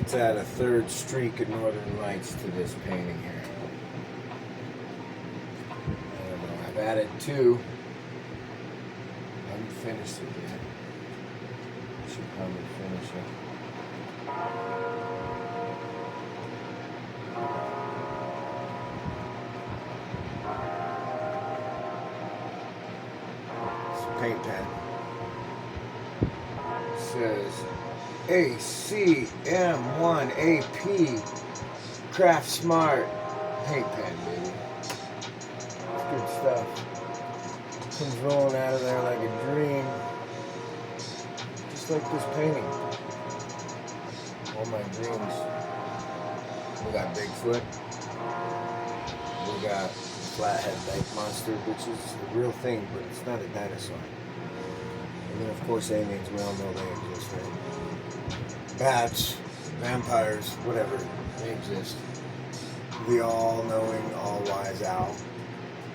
let's add a third streak of northern lights to this painting here. I don't know, I've added 2. I haven't finished it yet. Should probably finish it. It's a paint pen. It says ACM1AP Craft Smart paint pen, baby. It's good stuff. Comes rolling out of there like a dream. Just like this painting. All my dreams. We got Bigfoot. We got Flathead Lake Monster, which is the real thing, but it's not a dinosaur. And then, of course, aliens. We all know they exist, right? Bats, vampires, whatever, they exist. The all-knowing, all-wise owl.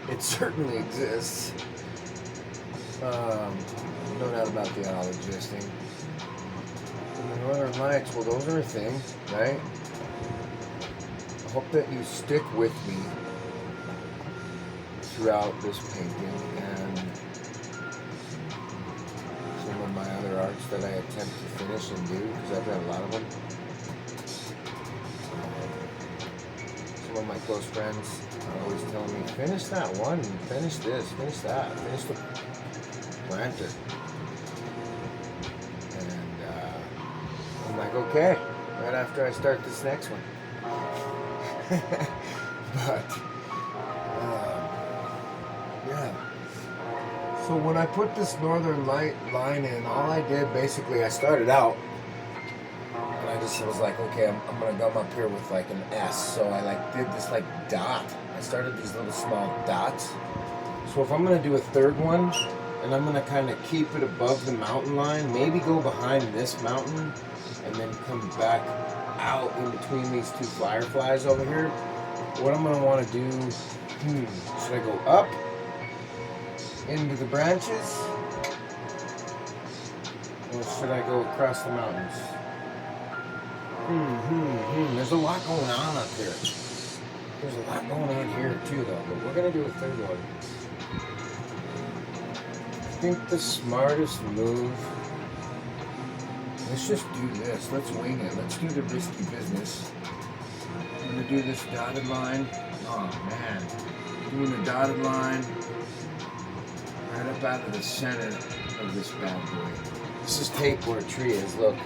It certainly exists. No doubt about the owl existing. And the northern lights, well, those are a thing, right? I hope that you stick with me throughout this painting and some of my other arts that I attempt to finish and do, because I've got a lot of them. Some of my close friends are always telling me, finish that one, finish this, finish that, finish the planter. And I'm like, okay, right after I start this next one. But yeah. So when I put this northern light line in, all I did basically, I started out and I just was like, okay, I'm gonna come up here with like an S. So I like did this like dot. I started these little small dots. So if I'm gonna do a third one, and I'm gonna kind of keep it above the mountain line, maybe go behind this mountain, and then come back out in between these 2 fireflies over here. What I'm gonna want to do, should I go up into the branches, or should I go across the mountains? There's a lot going on up here. There's a lot going on here too, though. But we're gonna do a third one. I think the smartest move. Let's just do this. Let's wing it. Let's do the risky business. I'm gonna do this dotted line. Oh man, doing the dotted line right up out of the center of this bad boy. This is tape where a tree is. Look,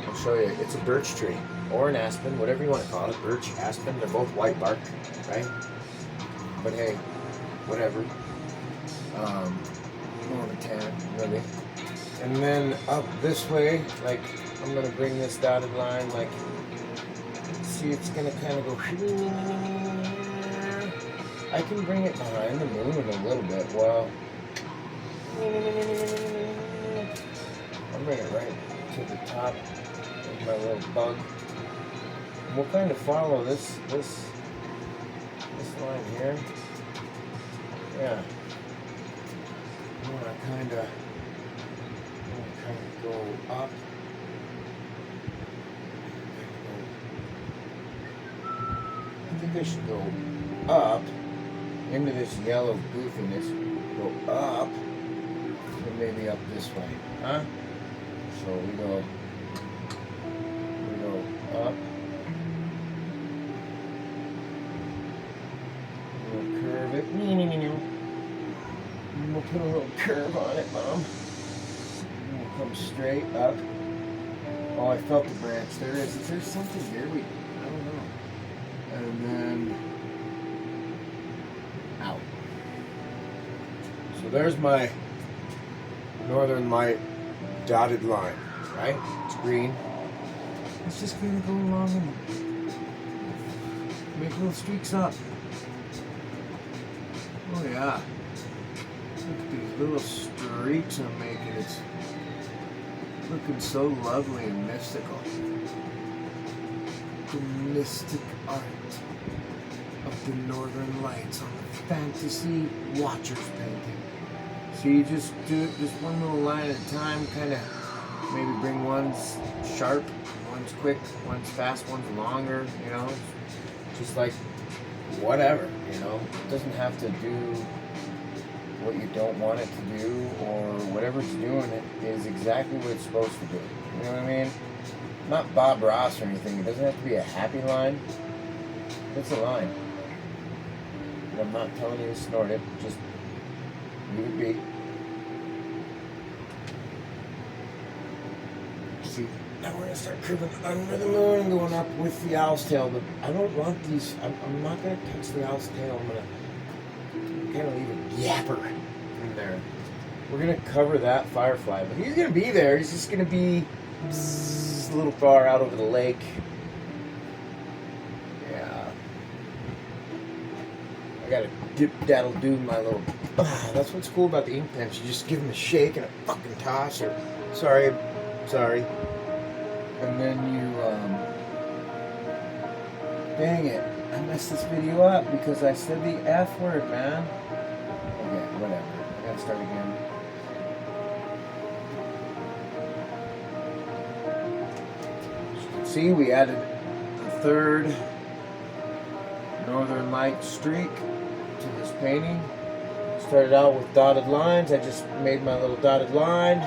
I'll show you. It's a birch tree or an aspen, whatever you want to call it. Birch, aspen, they're both white bark, right? But hey, whatever. More of a tan, really. And then up this way, like I'm gonna bring this dotted line, like see, it's gonna kind of go. I can bring it behind the moon a little bit. Well, I'll bring it right to the top of my little bug. And we'll kind of follow this line here. Yeah. I want to kind of go up. I think I should go up into this yellow goofiness. Go up, and maybe up this way, huh? So we go up. We'll curve it. And we'll put a little curve on it, Mom. And we'll come straight up. Oh, I felt the branch. There is. Is there something here? I don't know. And then out. So there's my northern light dotted line, right? It's green. It's just gonna go along and make little streaks up. Oh yeah. Look at these little streaks I'm making. It's looking so lovely and mystical. The mystic art of the northern lights on the fantasy watcher's painting. So you just do it just one little line at a time, kind of maybe bring one's sharp, one's quick, one's fast, one's longer, you know, just like whatever, you know. It doesn't have to do what you don't want it to do, or whatever it's doing it is exactly what it's supposed to do. You know what I mean? Not Bob Ross or anything. It doesn't have to be a happy line. It's a line. And I'm not telling you to snort it, just leave it be. See, now we're gonna start curving under the moon and going up with the owl's tail, but I don't want these, I'm not gonna touch the owl's tail. I'm gonna kind of leave a yapper in there. We're gonna cover that firefly, but he's gonna be there. He's just gonna be a little far out over the lake. Yeah. I gotta daddle do my little. That's what's cool about the ink pens. You just give them a shake and a fucking toss, or sorry, and then you dang it, I messed this video up because I said the F word, man. Okay, whatever. I gotta start again. As you can see, we added the third northern light streak to this painting. Started out with dotted lines. I just made my little dotted line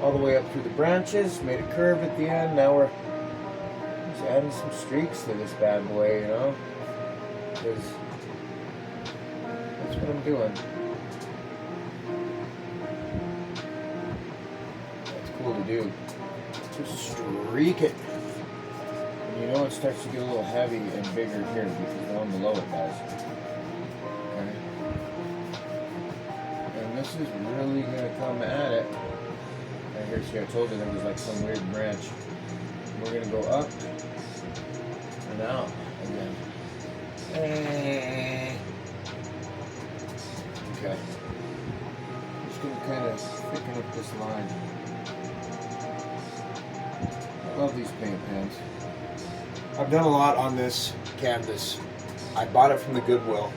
all the way up through the branches, made a curve at the end. Now we're just adding some streaks to this bad boy, you know, because that's what I'm doing. That's cool to do. Just streak it. And you know it starts to get a little heavy and bigger here because the one below it does. Okay. And this is really going to come at it. Right here, see, I told you there was like some weird branch. We're going to go up and out again. Okay. Just going to kind of thicken up this line. I love these paint pens. I've done a lot on this canvas. I bought it from the Goodwill,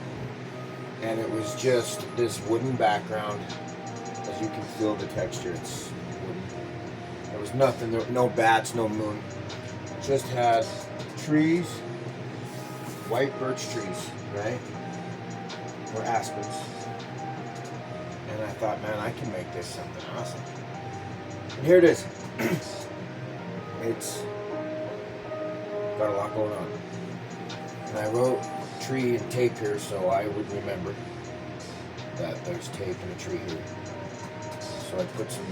and it was just this wooden background. As you can feel the texture, it's wooden. There was nothing, there were no bats, no moon. Just had trees, white birch trees, right? Or aspens. And I thought, man, I can make this something awesome. And here it is. It's got a lot going on. And I wrote tree and tape here so I would remember that there's tape and a tree here. So I put some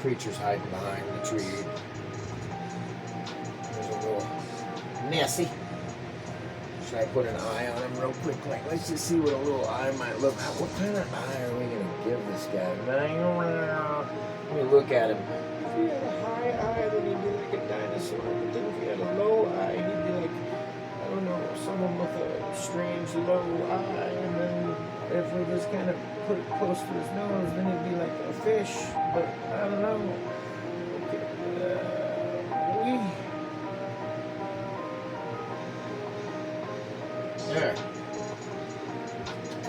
creatures hiding behind the tree. There's a little Nessie. Should I put an eye on him real quick? Like, let's just see what a little eye might look like. What kind of eye are we going to give this guy? Let me look at him. If he had a high eye, then he'd be like a dinosaur. But then if he had a low eye, he'd be like, I don't know, someone with a strange low eye. And then if we just kind of put it close to his nose, then he'd be like a fish. But I don't know. Okay. There.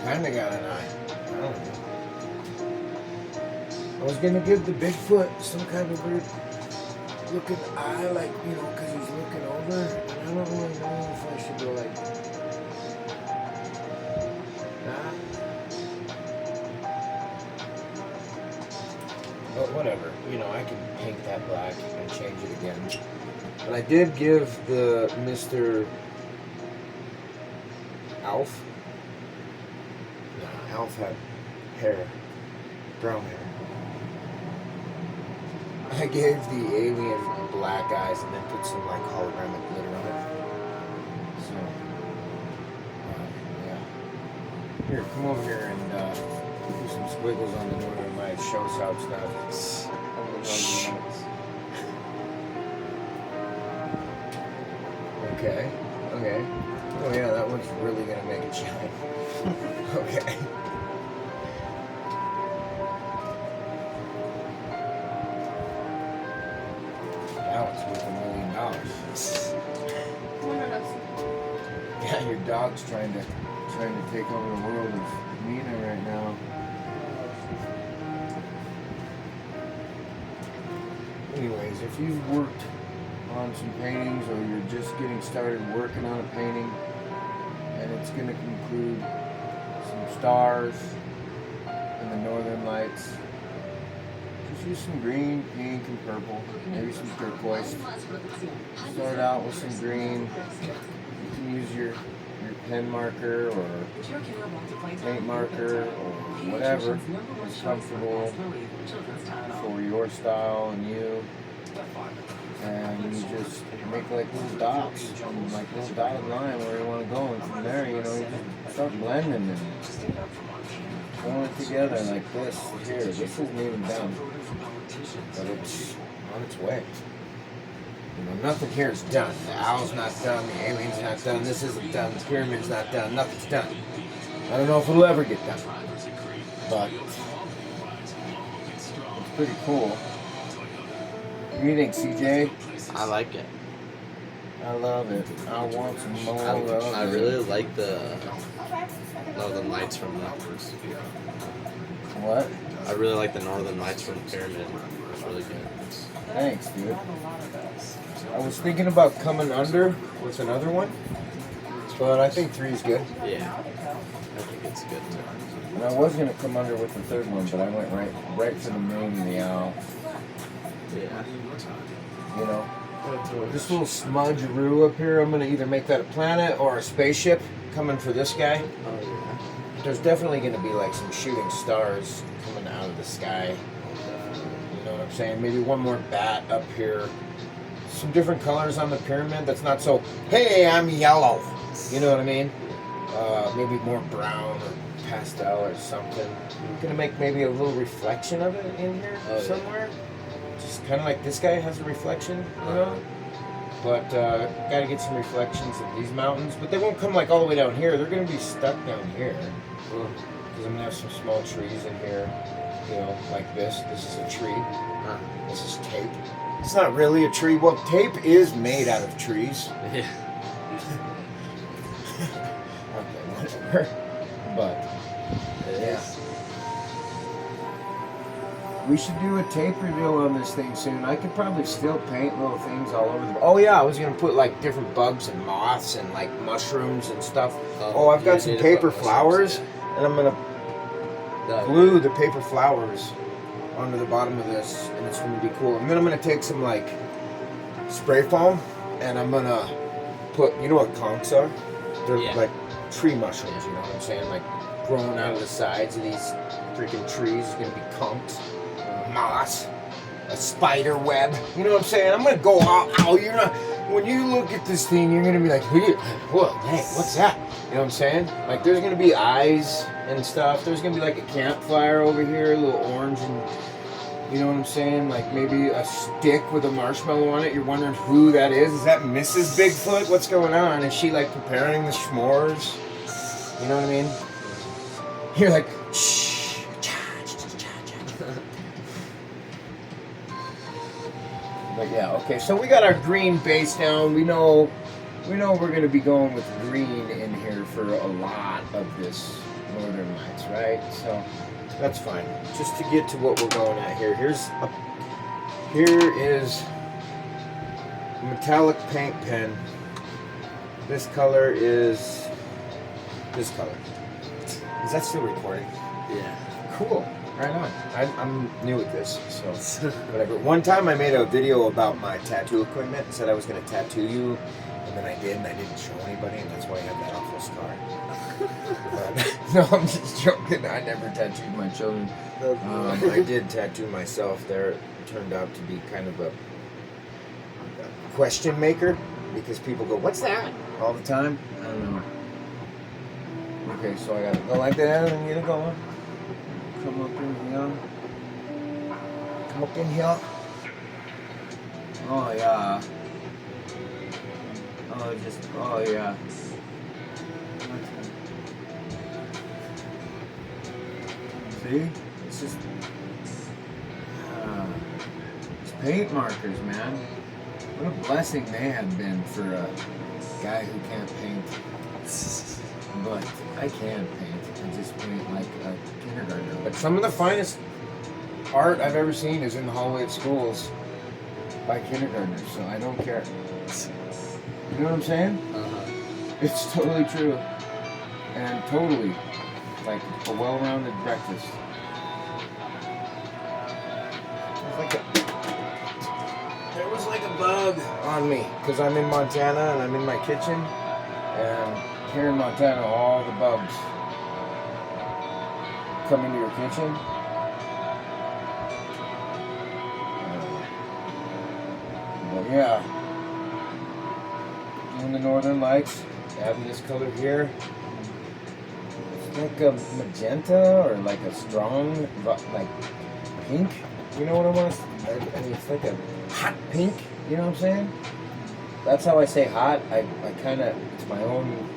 Kinda got an eye. I don't know. I was gonna give the Bigfoot some kind of weird looking eye, like, you know, because he's looking over. And I don't really know if I should go like that. But whatever, you know, I can paint that black and change it again. But I did give the Mr. Alf. No, Alf had hair, brown hair. I gave the alien black eyes and then put some like hologramic glitter on it. So, yeah. Here, come over here and do some squiggles on the northern lights. Show us how it's done. Shh. Okay. Okay. Oh yeah, that one's really gonna make it shine. Okay. Now it's worth $1 million. Yeah, your dog's trying to take over the world of Nina right now. anyways, if you've worked on some paintings or you're just getting started working on a painting and it's going to include some stars and the northern lights, just use some green, pink, and purple, maybe some turquoise. Start out with some green. You can use your pen marker or paint marker or whatever is comfortable for your style and you. And you just make like little dots and like little dotted line where you want to go, and from there, you know, you just start blending and pulling it together like this here. This isn't even done, but it's on its way. You know, nothing here is done. The owl's not done, the alien's not done, this isn't done, the pyramid's not done, nothing's done. I don't know if it'll ever get done, but it's pretty cool. What do you think, CJ? I like it. I love it. I want some more of it. I really like the Northern Lights from that. What? I really like the Northern Lights from the Pyramid. It's really good. Thanks, dude. I was thinking about coming under with another one, but I think 3 is good. Yeah, I think it's good too. And I was gonna come under with the 3rd one, but I went right for the moon and the owl. Yeah. You know, this little smudge-a-roo up here, I'm going to either make that a planet or a spaceship coming for this guy. Oh, yeah. There's definitely going to be like some shooting stars coming out of the sky. You know what I'm saying? Maybe one more bat up here. Some different colors on the pyramid that's not so, hey, I'm yellow. You know what I mean? Maybe more brown or pastel or something. I'm going to make maybe a little reflection of it in here somewhere. Yeah. Just kind of like this guy has a reflection, you know? But got to get some reflections of these mountains. But they won't come like all the way down here. They're going to be stuck down here. Because I'm going to have some small trees in here, you know, like this. This is a tree. This is tape. It's not really a tree. Well, tape is made out of trees. Yeah. Okay, whatever. But, yeah. We should do a tape reveal on this thing soon. I could probably still paint little things all over the... Oh yeah, I was going to put like different bugs and moths and like mushrooms and stuff. I've got some paper flowers, and I'm going to glue the paper flowers onto the bottom of this, and it's going to be cool. And then I'm going to take some like spray foam, and I'm going to put... You know what conchs are? They're like tree mushrooms, you know what I'm saying? Like growing out of the sides of these freaking trees. It's going to be conchs. Moss, a spider web. You know what I'm saying? I'm gonna go out. You're not. When you look at this thing, you're gonna be like, "Whoa, hey, what's that?" You know what I'm saying? Like, there's gonna be eyes and stuff. There's gonna be like a campfire over here, a little orange, and you know what I'm saying? Like maybe a stick with a marshmallow on it. You're wondering who that is. Is that Mrs. Bigfoot? What's going on? Is she like preparing the s'mores? You know what I mean? You're like, shh. But yeah, okay, so we got our green base down. We know we're going to be going with green in here for a lot of this Northern Lights, right? So that's fine. Just to get to what we're going at here. Here is a metallic paint pen. This color is this color. Is that still recording? Yeah. Cool. Right on. I'm new at this, so whatever. One time I made a video about my tattoo equipment and said I was going to tattoo you, and then I did, and I didn't show anybody, and that's why I have that awful scar. No, I'm just joking. I never tattooed my children. I did tattoo myself there. It turned out to be kind of a question maker, because people go, "What's that?" all the time. I don't know. Okay, so I got to go like that and get it going. Come up in here. Come up in here. Oh yeah. Oh yeah. See? It's just it's paint markers, man. What a blessing they have been for a guy who can't paint. But I can paint. I just paint like a kindergartner. But some of the finest art I've ever seen is in the hallway of schools. by kindergartners, so I don't care. You know what I'm saying? It's totally true. And totally like a well-rounded breakfast. There was like a bug on me because I'm in Montana and I'm in my kitchen, and here in Montana all the bugs come into your kitchen. But yeah, doing the Northern Lights, having this color here. It's like a magenta or like a strong, like pink. You know what I want to say? I mean, it's like a hot pink. You know what I'm saying? That's how I say hot. I kind of, it's my own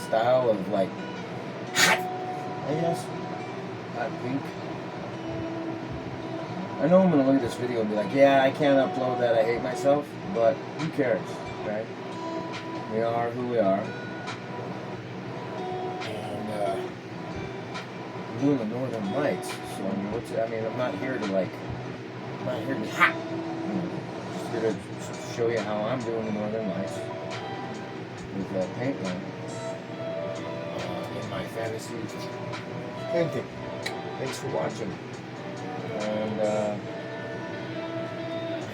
style of like hot, I guess. Hot pink. I know I'm going to look at this video and be like, yeah, I can't upload that. I hate myself. But who cares, right? We are who we are. And I'm doing the Northern Lights. So I mean, I'm not here to like, I'm not here to be hot. I'm just here to show you how I'm doing the Northern Lights with that paint gun in my fantasy painting. Thanks for watching. And I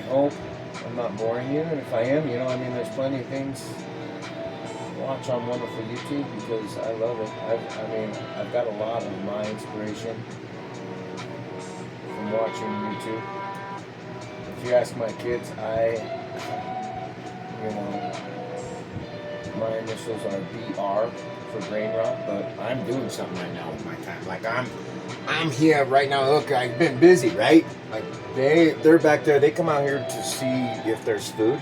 hope I'm not boring you, and if I am, you know, I mean, there's plenty of things to watch on wonderful YouTube because I love it. I mean, I've got a lot of my inspiration from watching YouTube. If you ask my kids, you know, my initials are BR for brain rot, but I'm doing something right now with my time. Like I'm here right now. Look, I've been busy, right? Like they're back there. They come out here to see if there's food,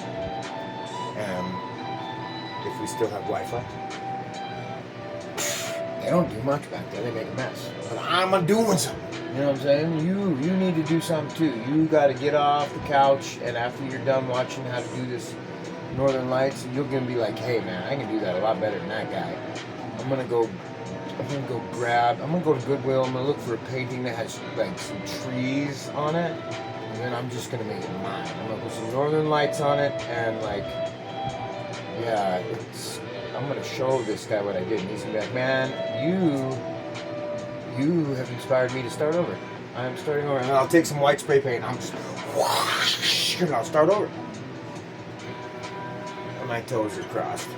if we still have Wi-Fi. They don't do much back there. They make a mess. But I'm doing something. You know what I'm saying? You need to do something too. You got to get off the couch, and after you're done watching how to do this Northern Lights, you're gonna be like, hey man, I can do that a lot better than that guy. I'm gonna go to Goodwill. I'm gonna look for a painting that has like some trees on it, and then I'm just gonna make it mine. I'm gonna put some Northern Lights on it, and like, yeah, I'm gonna show this guy what I did, and he's gonna be like, man, you have inspired me to start over. I'm starting over, and I'll take some white spray paint, and I'm just whoosh, and I'll start over. And my toes are crossed.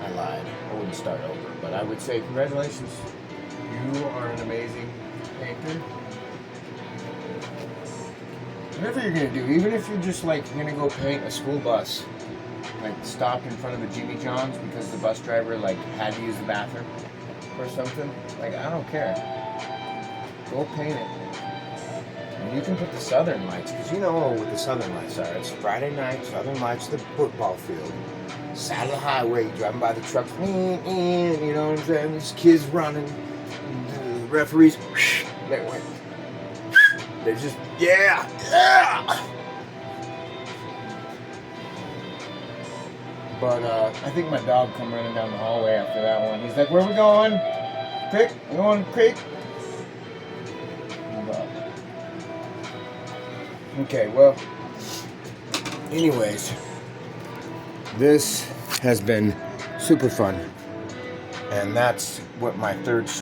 I lied. I wouldn't start over, but I would say congratulations. You are an amazing painter. Whatever you're gonna do, even if you're just like you're gonna go paint a school bus, like stopped in front of a Jimmy John's because the bus driver like had to use the bathroom or something. Like I don't care. Go paint it. And you can put the Southern Lights, because you know what the Southern Lights are. It's Friday night, Southern Lights, the football field. Side of the highway, driving by the trucks, you know what I'm saying? These kids running, the referees, they're just, yeah. But I think my dog come running down the hallway after that one. He's like, where are we going? Creek? We going to creek? Okay, well, anyways, this has been super fun, and that's what my third